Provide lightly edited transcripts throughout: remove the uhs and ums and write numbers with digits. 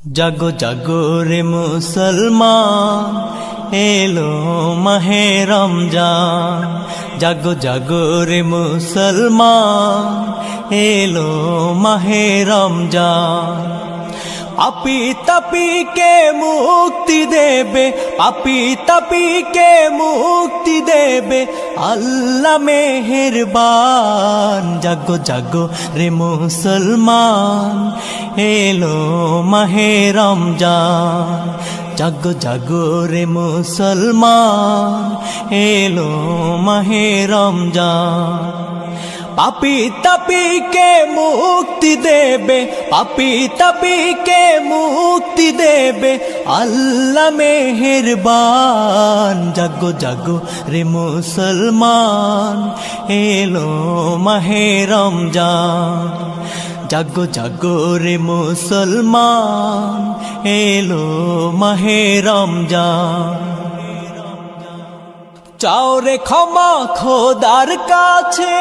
জাগো জাগো রে মুসলমান, এলো মাহে রমজান। জাগো জাগো রে মুসলমান, এলো মাহে রমজান। পাপী তাপীকে মুক্তি দেবে, পাপী তাপীকে মুক্তি দেবে আল্লাহ মেহেরবান। জাগো জাগো রে মুসলমান, এলো মাহে রমজান। জাগো জাগো রে মুসলমান, এলো মাহে রমজান। পাপী তাপীকে মুক্তি দেবে, পাপী তাপীকে মুক্তি দেবে আল্লাহ মেহেরবান। জাগো জাগো রে মুসলমান, এলো মাহে রমজান। জাগো জাগো রে মুসলমান, এলো মাহে রমজান। চাও রে ক্ষমা খোদার কাছে,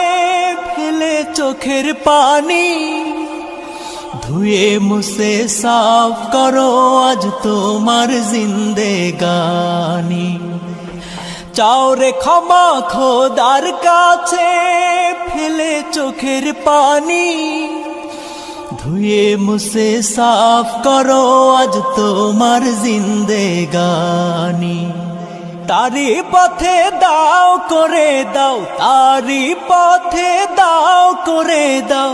ফেলে চোখের পানি, ধুয়ে মুছে সাফ করো আজ তোমার জিন্দেগানি। চাও রে ক্ষমা খোদার কাছে, ফেলে চোখের পানি, ধুয়ে মুছে সাফ করো আজ তোমার জিন্দেগানি। তারি পথে দাও করে দাও, তারি পথে দাও করে দাও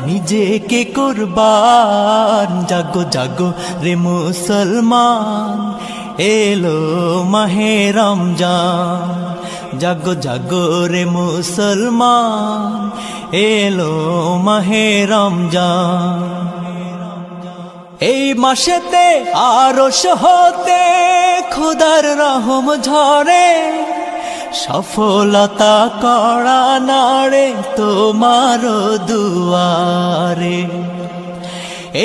নিজেকে কুরবান। জাগো জাগো রে মুসলমান, এলো মাহে রমজান। জাগো জাগো রে মুসলমান, এলো মাহে রমজান। এই মাসেতে আরশ হতে খোদার রহম ঝরে, সফলতা করা নাড়ে তোমার দুয়ারে।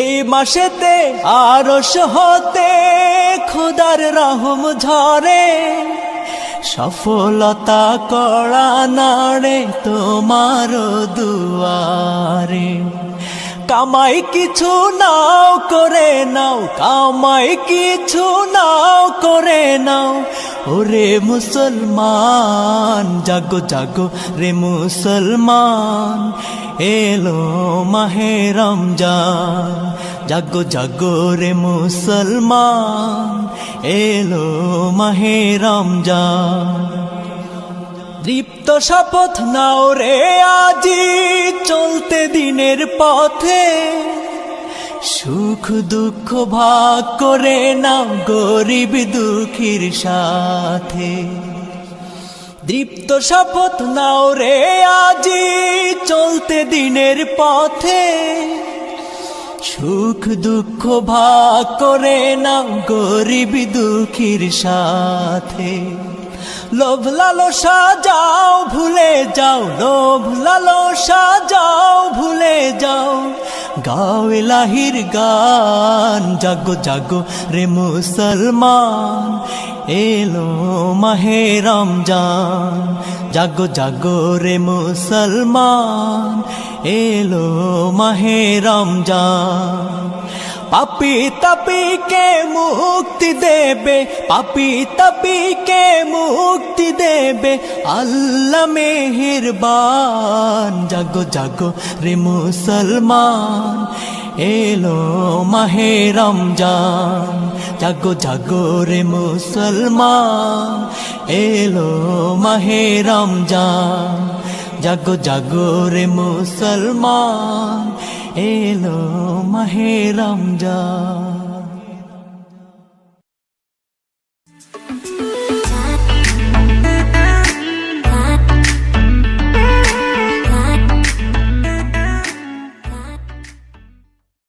এই মাসেতে আরশ হতে খোদার রহম ঝরে, সফলতা করা নাড়ে তোমার দুয়ারে। কামাই কিছু নাও করে নাও, কামাই কিছু নাও করে নাও ওরে মুসলমান। জাগো জাগো রে মুসলমান, এলো মাহে রমজান। জাগো জাগো রে মুসলমান, এলো মাহে রমজান। দীপ্ত শপথ নাও রে আজি চলতে দিনের পথে, সুখ দুঃখ ভাগ করে নাও গরিব দুঃখীর সাথে। দীপ্ত শপথ নাও রে আজি চলতে দিনের পথে, সুখ দুঃখ ভাগ করে নাও গরিব দুঃখীর সাথে। লোভ লালসা যাও ভুলে যাও, লোভ লালসা যাও ভুলে যাও, গাও ইলাহির গান। জাগো জাগো রে মুসলমান, এলো মাহে রমজান। জাগো জাগো রে মুসলমান, এলো মাহে রমজান। পাপী তাপীকে মুক্তি দেবে, পাপী তাপীকে মুক্তি দেবে আল্লাহ মেহেরবান। জাগো জাগো রে মুসলমান, এলো মাহে রমজান। জাগো জাগো রে মুসলমান, এলো মাহে রমজান। জাগো জাগো রে মুসলমান, এলো মাহে রমজান।